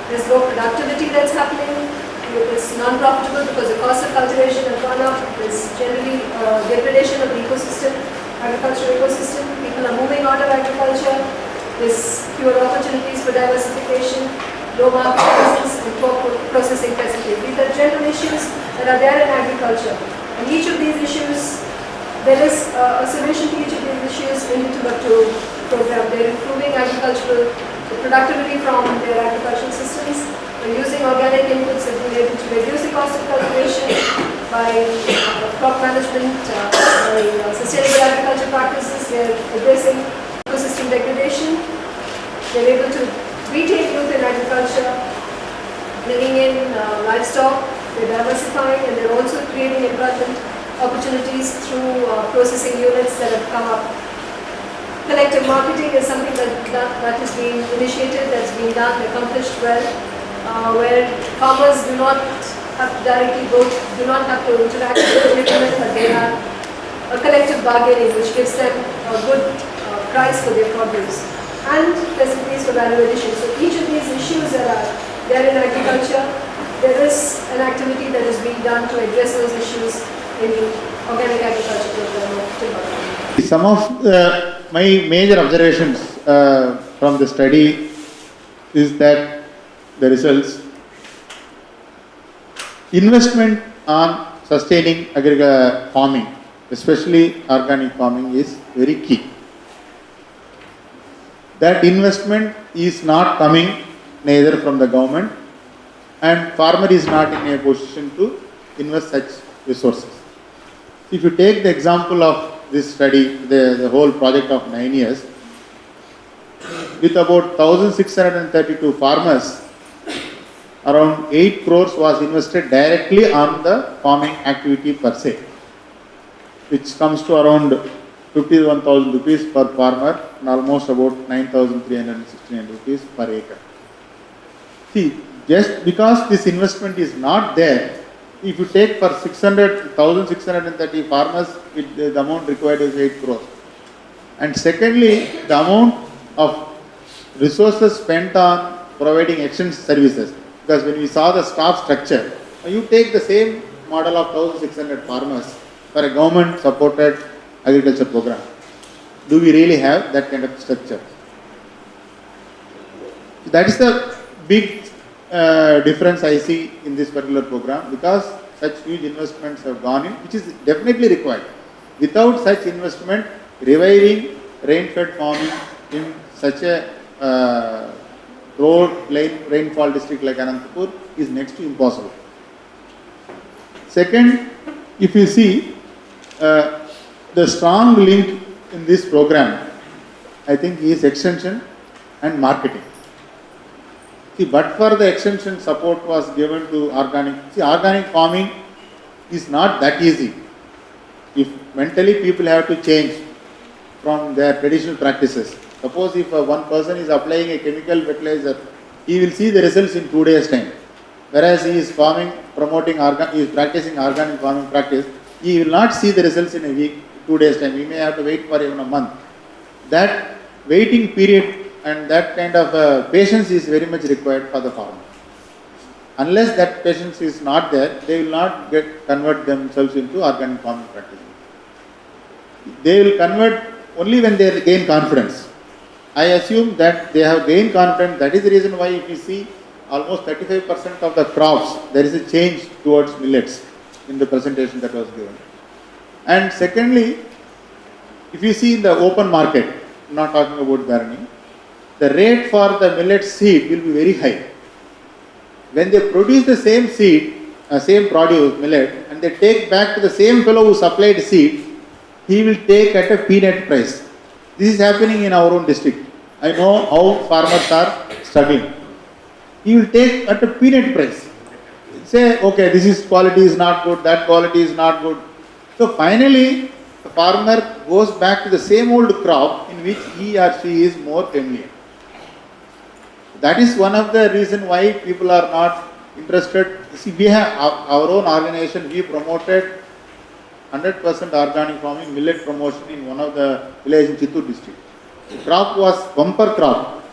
There's low productivity that's happening. It's non-profitable because the cost of cultivation has gone up. There's generally degradation of the ecosystem, agricultural ecosystem. People are moving out of agriculture. There's fewer opportunities for diversification, low market presence, and poor processing facilities. These are general issues that are there in agriculture. And each of these issues, there is a solution to each of these issues in the Timbuktu program. They're improving agricultural productivity from their agricultural systems. By using organic inputs, they've been able to reduce the cost of cultivation by crop management, by sustainable agriculture practices. They're addressing ecosystem degradation. They're able to retain youth in agriculture, bringing in livestock. They're diversifying, and they're also creating employment opportunities through processing units that have come up. Collective marketing is something that is being initiated, that's being done, accomplished well, where farmers do not have to directly go, do not have to interact with the middlemen, but they have a collective bargaining which gives them a good price for their produce and facilities for value addition. So each of these issues that are there in agriculture, there is an activity that is being done to address those issues in the organic agriculture program of Timbuktu. Some of my major observations from the study is that the results, investment on sustaining agriculture farming, especially organic farming, is very key. That investment is not coming neither from the government, and farmer is not in a position to invest such resources. If you take the example of this study, the whole project of 9 years, with about 1,632 farmers, around 8 crores was invested directly on the farming activity per se, which comes to around 51,000 rupees per farmer and almost about 9,369 rupees per acre. See, just because this investment is not there, if you take for 1,630 farmers, the amount required is 8 crores. And secondly, the amount of resources spent on providing extension services, because when we saw the staff structure, you take the same model of 1,600 farmers for a government supported agriculture program. Do we really have that kind of structure? That is the big difference I see in this particular program, because such huge investments have gone in, which is definitely required. Without such investment, reviving rain-fed farming in such a rainfall district like Anantapur is next to impossible. Second, if you see the strong link in this program, I think is extension and marketing. See, but for the extension support was given to organic. See, organic farming is not that easy. If mentally people have to change from their traditional practices. Suppose if one person is applying a chemical fertilizer, he will see the results in 2 days' time. Whereas he is farming, he is practicing organic farming practice, he will not see the results in a week, 2 days' time. He may have to wait for even a month. That waiting period and that kind of patience is very much required for the farmer. Unless that patience is not there, they will not convert themselves into organic farming practices. They will convert only when they gain confidence. I assume that they have gained confidence. That is the reason why if you see almost 35% of the crops, there is a change towards millets in the presentation that was given. And secondly, if you see in the open market, I'm not talking about gardening, the rate for the millet seed will be very high. When they produce the same seed, same produce, millet, and they take back to the same fellow who supplied seed, he will take at a peanut price. This is happening in our own district. I know how farmers are struggling. He will take at a peanut price. Say, okay, this quality is not good, that quality is not good. So finally, the farmer goes back to the same old crop in which he or she is more familiar. That is one of the reasons why people are not interested. See, we have our own organization, we promoted 100% organic farming, millet promotion in one of the villages in Chittoor district. The crop was bumper crop,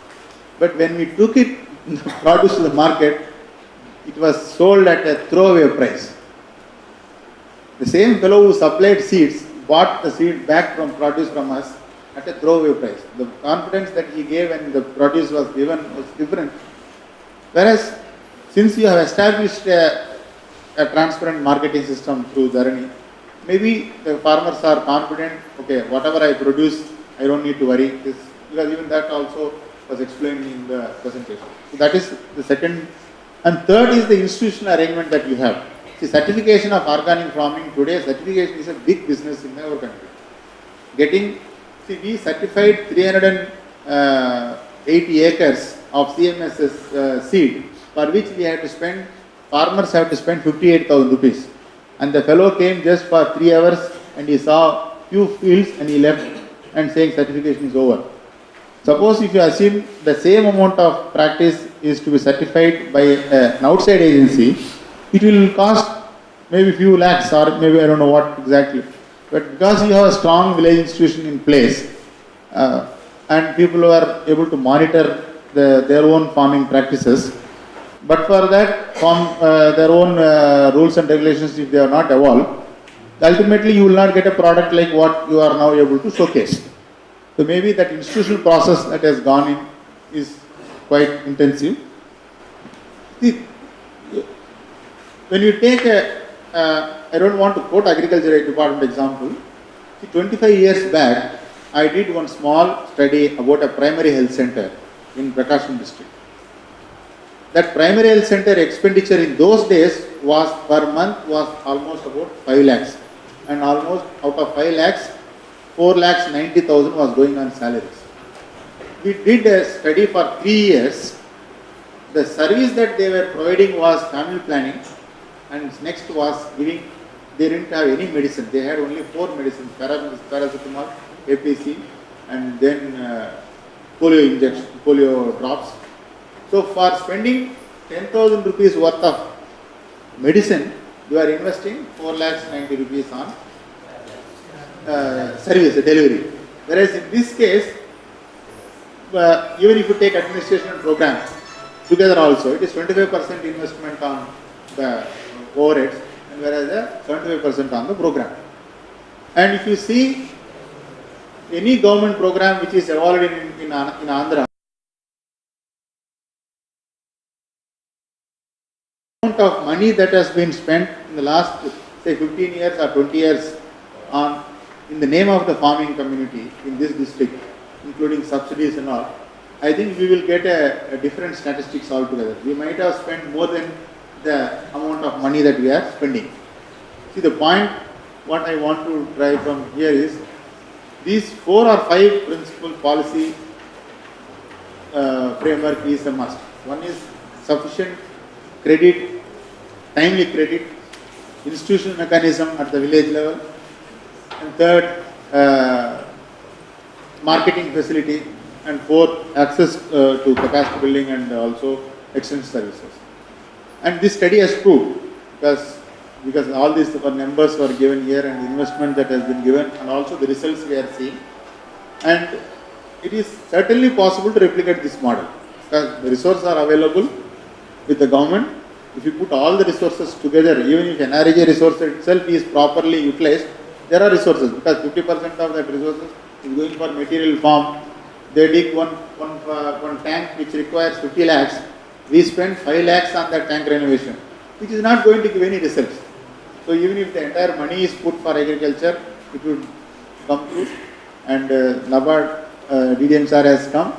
but when we took it the produce to the market, it was sold at a throwaway price. The same fellow who supplied seeds bought the seed back from produce from us at a throwaway price. The confidence that he gave when the produce was given was different. Whereas, since you have established a transparent marketing system through Dharani, maybe the farmers are confident, okay, whatever I produce, I don't need to worry. Because even that also was explained in the presentation. So that is the second. And third is the institutional arrangement that you have. See, certification of organic farming today, certification is a big business in our country. We certified 380 acres of CMSS seed, for which we had to spend, farmers have to spend 58,000 rupees. And the fellow came just for 3 hours and he saw few fields and he left and saying certification is over. Suppose if you assume the same amount of practice is to be certified by an outside agency, it will cost maybe few lakhs or maybe I don't know what exactly. But because you have a strong village institution in place and people are able to monitor their own farming practices, but for that their own rules and regulations, if they are not evolved, ultimately you will not get a product like what you are now able to showcase. So maybe that institutional process that has gone in is quite intensive. See, when you take I don't want to quote agriculture department example. See, 25 years back, I did one small study about a primary health center in Prakasam district. That primary health center expenditure in those days was per month was almost about 5 lakhs. And almost out of 5 lakhs, 4 lakhs 90,000 was going on salaries. We did a study for 3 years. The service that they were providing was family planning, and next was giving, they didn't have any medicine. They had only 4 medicines, paracetamol, APC, and then polio injection, polio drops. So for spending 10,000 rupees worth of medicine, you are investing 4 lakhs 90 rupees on service, delivery. Whereas in this case, even if you take administration and program together also, it is 25% investment on the overheads, and whereas 75% on the program. And if you see any government program which is evolved in Andhra, amount of money that has been spent in the last say 15 years or 20 years on in the name of the farming community in this district, including subsidies and all, I think we will get a different statistics altogether. We might have spent more than the amount of money that we are spending. See, the point what I want to drive from here is these 4 or 5 principal policy framework is a must. One is sufficient credit, timely credit, institutional mechanism at the village level, and third, marketing facility, and fourth, access to capacity building and also extension services. And this study has proved, because all these numbers were given here and the investment that has been given and also the results we are seeing, and it is certainly possible to replicate this model because the resources are available with the government. If you put all the resources together, even if NREG resource itself is properly utilized, there are resources because 50% of that resources is going for material farm. They dig one tank which requires 50 lakhs. We spend 5 lakhs on that tank renovation, which is not going to give any results. So even if the entire money is put for agriculture, it would come through. And NABARD, DDM sir has come.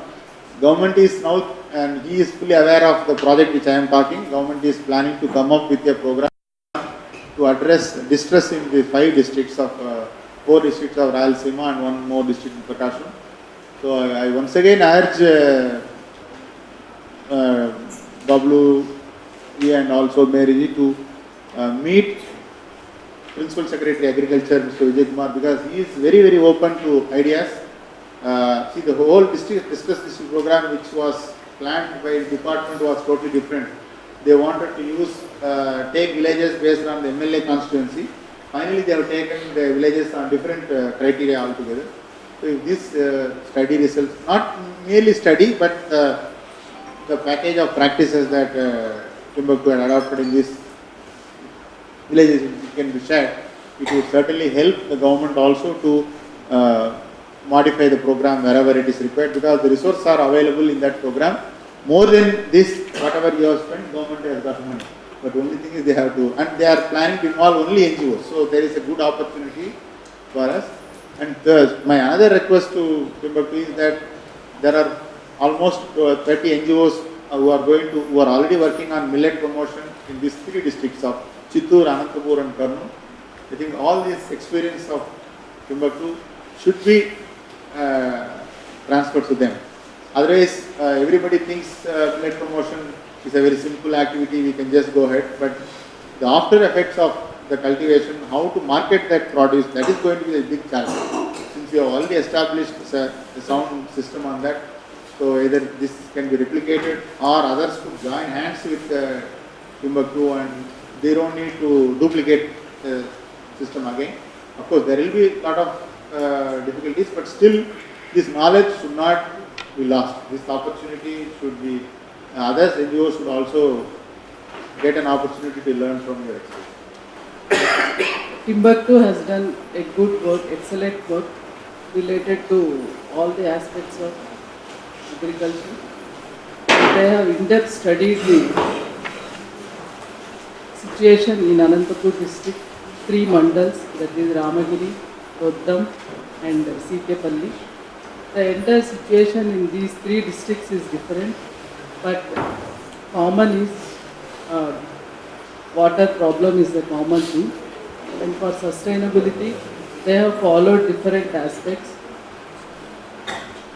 Government is now, and he is fully aware of the project which I am talking. Government is planning to come up with a program to address distress in the 5 districts of 4 districts of Rayalaseema and 1 more district in Prakasam. So I once again urge Bablu and also Mary to meet Principal Secretary Agriculture Mr. Vijay Kumar, because he is very, very open to ideas. See, the whole district district program which was planned by the department was totally different. They wanted to use take villages based on the MLA constituency. Finally, they have taken the villages on different criteria altogether. So if this study results, not merely study, but the package of practices that Timbuktu had adopted in these villages can be shared, it would certainly help the government also to modify the program wherever it is required, because the resources are available in that program. More than this, whatever you have spent, government has got money. But the only thing is they have to, and they are planning to involve only NGOs. So there is a good opportunity for us. And my another request to Timbuktu is that there are almost 30 NGOs who are already working on millet promotion in these 3 districts of Chittoor, Anantapur and Kurnool. I think all this experience of Timbuktu should be transferred to them. Otherwise, everybody thinks millet promotion is a very simple activity, we can just go ahead. But the after effects of the cultivation, how to market that produce, that is going to be a big challenge. Since we have already established a sound system on that, so either this can be replicated or others could join hands with Timbuktu and they don't need to duplicate the system again. Of course, there will be a lot of difficulties, but still this knowledge should not be lost. This opportunity should be, others NGOs should also get an opportunity to learn from your experience. Timbuktu has done a good work, excellent work related to all the aspects of agriculture. They have in-depth studied the situation in Anantapur district, 3 mandals, that is Ramagiri, Roddam and Sikepalli. The entire situation in these 3 districts is different, but common is water problem is the common thing, and for sustainability they have followed different aspects.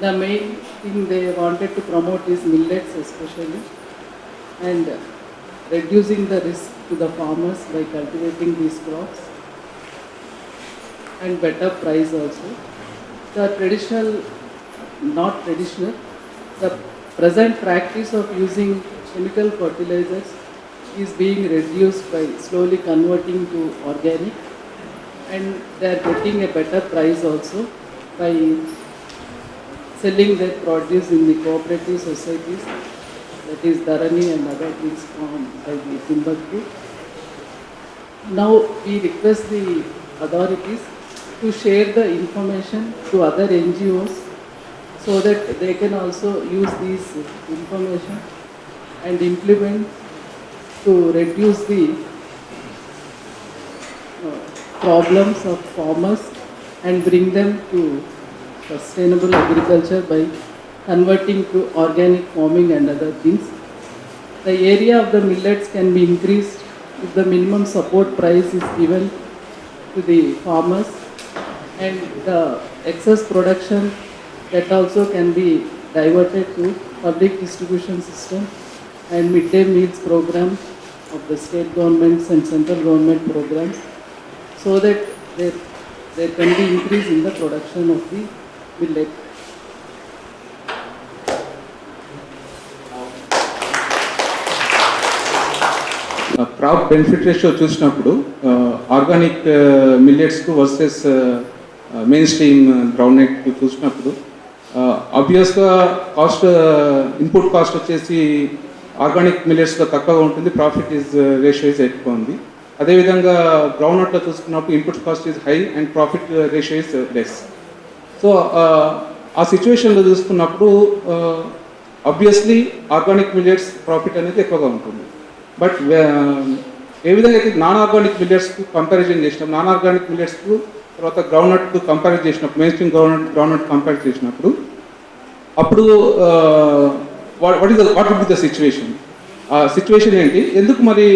The main thing they wanted to promote is millets especially, and reducing the risk to the farmers by cultivating these crops, and better price also. The the present practice of using chemical fertilizers is being reduced by slowly converting to organic, and they are getting a better price also by selling their produce in the cooperative societies, that is Dharani and other things formed by the Timbuktu. Now we request the authorities to share the information to other NGOs so that they can also use this information and implement to reduce the problems of farmers and bring them to sustainable agriculture by converting to organic farming and other things. The area of the millets can be increased if the minimum support price is given to the farmers, and the excess production that also can be diverted to public distribution system and midday meals program of the state governments and central government programs, so that there can be increase in the production of the millet. Crop benefit ratio చూసినప్పుడు organic మిల్లెట్స్కు versus mainstream groundnut చూసినప్పుడు ఆబ్వియస్గా cost input cost వచ్చేసి organic మిల్లెట్స్లో తక్కువగా ఉంటుంది, profit ratio is ఎక్కువ ఉంది. అదేవిధంగా గ్రౌండ్ నట్లో చూసుకున్నప్పుడు input cost is high and profit ratio is less. So ఆ సిచ్యువేషన్లో చూసుకున్నప్పుడు ఆబ్వియస్లీ ఆర్గానిక్ మిల్లెట్స్ ప్రాఫిట్ అనేది ఎక్కువగా ఉంటుంది. బట్ ఏ విధంగా అయితే నాన్ ఆర్గానిక్ మిల్లెట్స్కు కంపారిజన్ చేసినప్పుడు, నాన్ ఆర్గానిక్ మిల్లెట్స్కు తర్వాత గ్రౌండ్ నట్కు కంపేర్ చేసినప్పుడు, mainstream groundnut compare చేసినప్పుడు అప్పుడు what would be the situation? ఆ సిచ్యువేషన్ ఏంటి? ఎందుకు మరి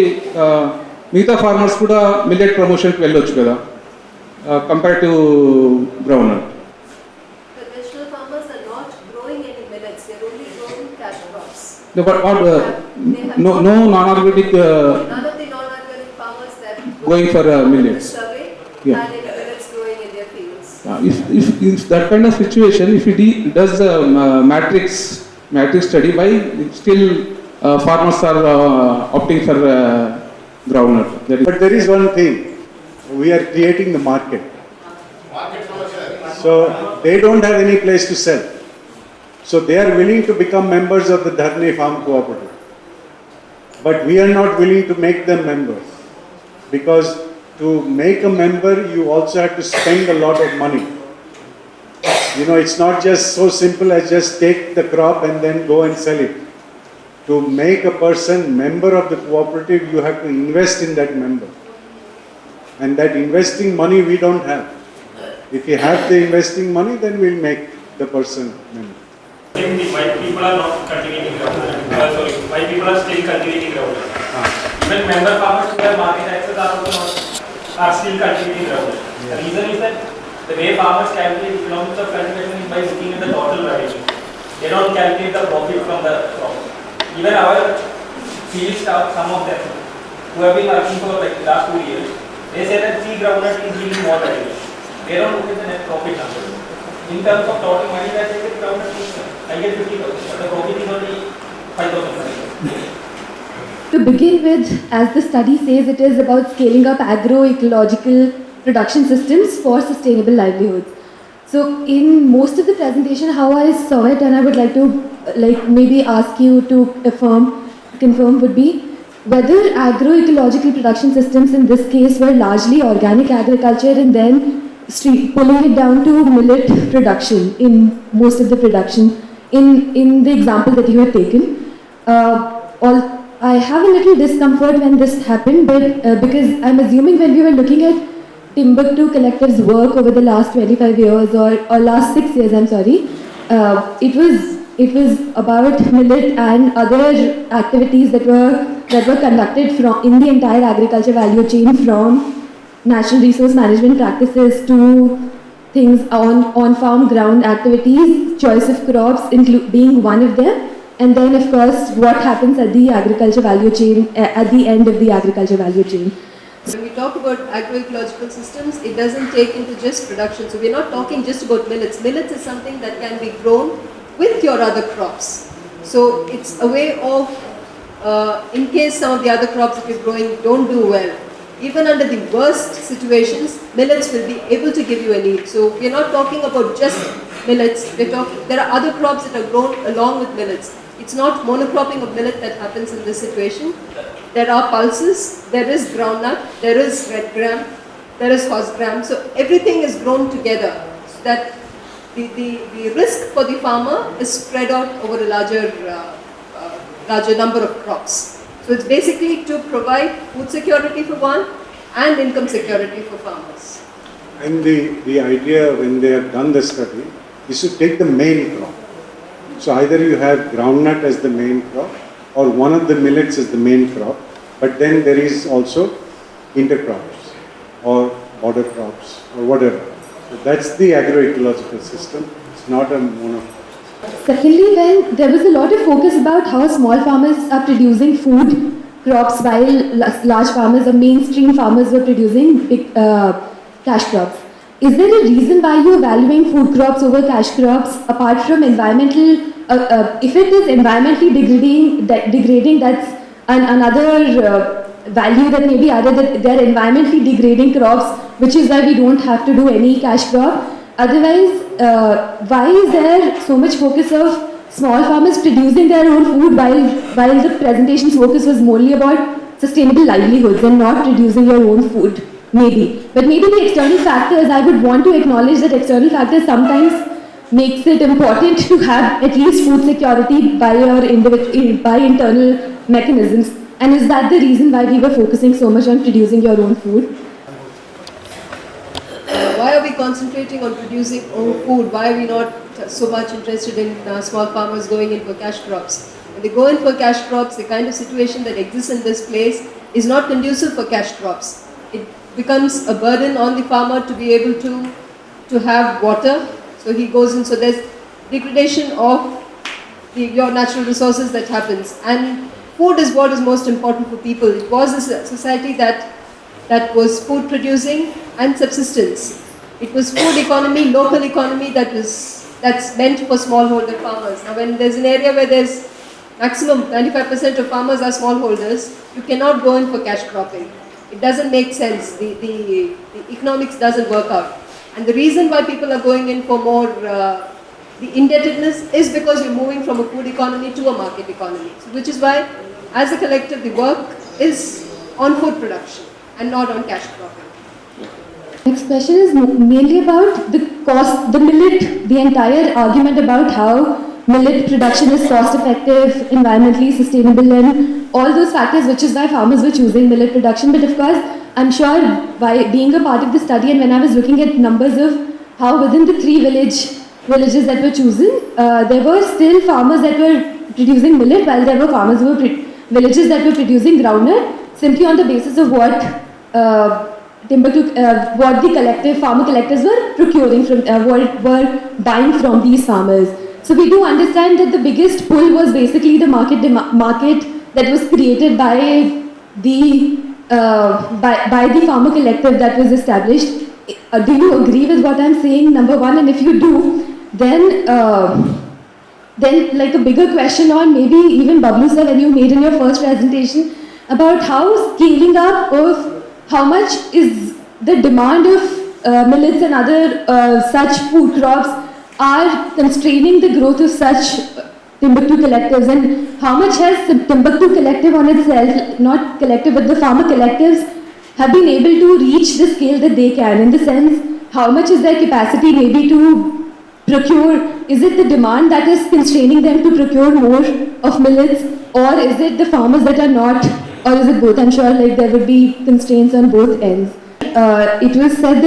మిగతా ఫార్మర్స్ కూడా మిల్లెట్ ప్రమోషన్కి వెళ్ళొచ్చు కదా compare to groundnut? Traditional farmers are not growing any millets, they are only growing cash crops. No, but what, no non-organic. None of the non-organic farmers that going for millets. Survey Yeah. had any millets growing in their fields. If that kind of situation, if he does a matrix study, why still farmers are opting for groundnut? But there is one thing, we are creating the market. So they don't have any place to sell. So they are willing to become members of the Dharne Farm Cooperative. But we are not willing to make them members. Because to make a member, you also have to spend a lot of money. You know, it's not just so simple as just take the crop and then go and sell it. To make a person member of the cooperative, you have to invest in that member. And that investing money we don't have. If you have the investing money, then we'll make the person member. Why people are not cultivating groundnut? Why people are still cultivating groundnut? Even member farmers who have market access are also are still cultivating groundnut. The reason is that the way farmers calculate economics of cultivation is by looking at the total revenue. They don't calculate the profit from the crop. Even our field staff, some of them who have been working for like the last 2 years, they say that tea groundnut is giving more revenue. They don't look at the net profit numbers. In terms of total money that I get groundnut, I get 50,000, but the profit is only 5,000. To begin with, as the study says, it is about scaling up agroecological production systems for sustainable livelihoods. So in most of the presentation, how I saw it, and I would like to maybe ask you to confirm would be whether agroecological production systems in this case were largely organic agriculture and then pulling it down to millet production in most of the production in the example that you had taken. I have a little discomfort when this happened, but because I'm assuming when we were looking at Timbuktu Collective's work over the last 25 years or last 6 years, I'm sorry, it was about millet and other activities that were conducted in the entire agriculture value chain, from natural resource management practices to things on farm ground activities, choice of crops being one of them, and then of course what happens at the agriculture value chain, at the end of the agriculture value chain. When we talk about agroecological systems, it doesn't take into just production. So we're not talking just about millets. Millets is something that can be grown with your other crops. So it's a way of, in case some of the other crops that you're growing don't do well, even under the worst situations, millets will be able to give you a yield. So we're not talking about just millets. There are other crops that are grown along with millets. It's not monocropping of millet that happens in this situation. There are pulses, there is groundnut, there is red gram, there is horse gram. So everything is grown together so that the risk for the farmer is spread out over a larger number of crops. So it's basically to provide food security for one and income security for farmers. And the idea when they have done the study is to take the main crop. So either you have groundnut as the main crop or one of the millets as the main crop, but then there is also intercrops or border crops or whatever. So that's the agroecological system. It's not a monocrop. Secondly, when there was a lot of focus about how small farmers are producing food crops while large farmers or mainstream farmers were producing big cash crops. Is there a reason why you're valuing food crops over cash crops apart from environmental? If it is environmentally degrading, that's another value that may be added, that they're environmentally degrading crops, which is why we don't have to do any cash crop. Otherwise, why is there so much focus of small farmers producing their own food while the presentation's focus was mainly about sustainable livelihoods and not producing your own food? Maybe. But maybe the external factors, I would want to acknowledge that external factors sometimes makes it important to have at least food security by internal mechanisms. And is that the reason why we were focusing so much on producing your own food? Why are we concentrating on producing own food? Why are we not so much interested in small farmers going in for cash crops? When they go in for cash crops, the kind of situation that exists in this place is not conducive for cash crops. It becomes a burden on the farmer to be able to have water. So he goes in, so there's degradation of your natural resources that happens. And food is what is most important for people. It was a society that was food producing and subsistence. It was food economy, local economy that's meant for smallholder farmers. Now when there's an area where there's maximum 95% of farmers are smallholders, you cannot go in for cash cropping. It doesn't make sense. The economics doesn't work out. And the reason why people are going in for more the indebtedness is because you're moving from a food economy to a market economy. So which is why, as a collective, the work is on food production and not on cash cropping. Next question is mainly about the cost, the millet, the entire argument about how millet production is cost effective, environmentally sustainable and all those factors, which is why farmers were choosing millet production. But of course, I'm sure by being a part of the study and when I was looking at numbers of how within the 3 villages that were chosen, there were still farmers that were producing millet while there were farmers who were villages that were producing groundnut simply on the basis of what what the collective farmer collectives were procuring from, were buying from these farmers. So we do understand that the biggest pull was basically the market that was created by the farmer collective that was established. Do you agree with what I'm saying? Number one, and if you do, then like a bigger question on maybe even Bablu sir, when you made in your first presentation about how scaling up of how much is the demand of millets and other such food crops are constraining the growth of such Timbuktu collectives, and how much has Timbuktu collective on itself, not collective but the farmer collectives, have been able to reach the scale that they can, in the sense how much is their capacity maybe to procure, is it the demand that is constraining them to procure more of millets, or is it the farmers that are not, or is it both? I'm sure like there would be constraints on both ends. It was said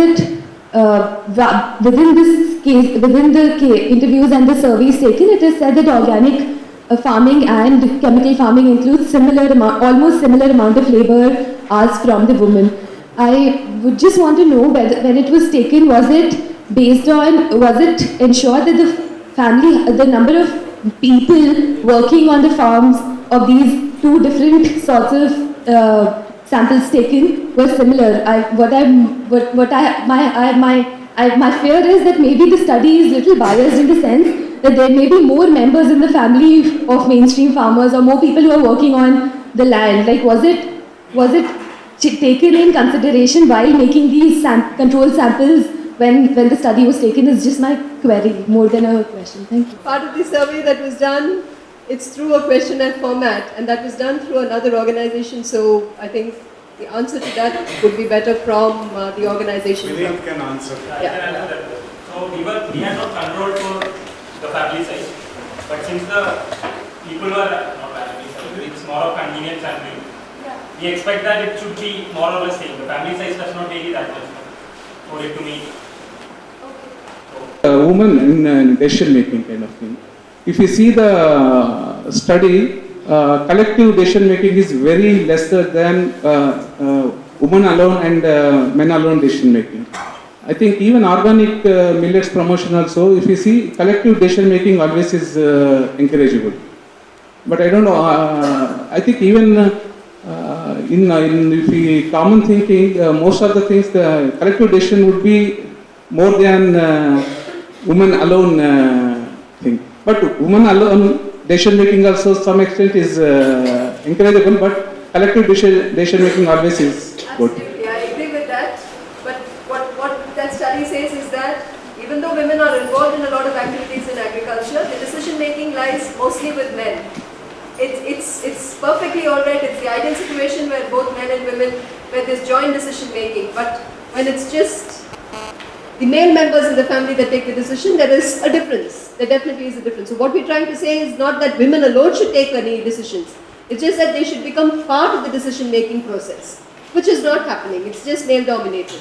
that within this case, within the interviews and the surveys taken, it is said that organic farming and chemical farming includes almost similar amount of labor as from the women. I would just want to know whether, when it was taken, was it based on, was it ensured that the number of people working on the farms of these two different sorts of samples taken were similar? My fear is that maybe the study is little biased in the sense that there may be more members in the family of mainstream farmers or more people who are working on the land. Like, was it taken in consideration while making these control samples when the study was taken? Is just my query more than a question. Thank you. Part of the survey that was done, it's through a questionnaire format, and that was done through another organization. So I think the answer to that would be better from the organization. Vineet can answer that. Yeah. So we had no control for the family size, but since the people were not family size, it's more of convenience sampling. We expect that it should be more or less same. The family size does not vary that much for it to meet. Women in decision making kind of thing. If you see the study, collective decision making is very lesser than women alone and men alone decision making. I think even organic millets promotion also, if you see, collective decision making always is encourageable. But I don't know, I think even if we common thinking, most of the things, the collective decision would be more than women alone thing. But women alone decision making also some extent is encourageable, but collective decision making always is good. Absolutely, I agree with that. But what that study says is that even though women are involved in a lot of activities in agriculture, the decision making lies mostly with men. It's perfectly alright, it's the ideal situation where both men and women, where there's joint decision making. But when it's just the male members in the family that take the decision, there is a difference. There definitely is a difference. So what we're trying to say is not that women alone should take any decisions. It's just that they should become part of the decision making process, which is not happening. It's just male dominated.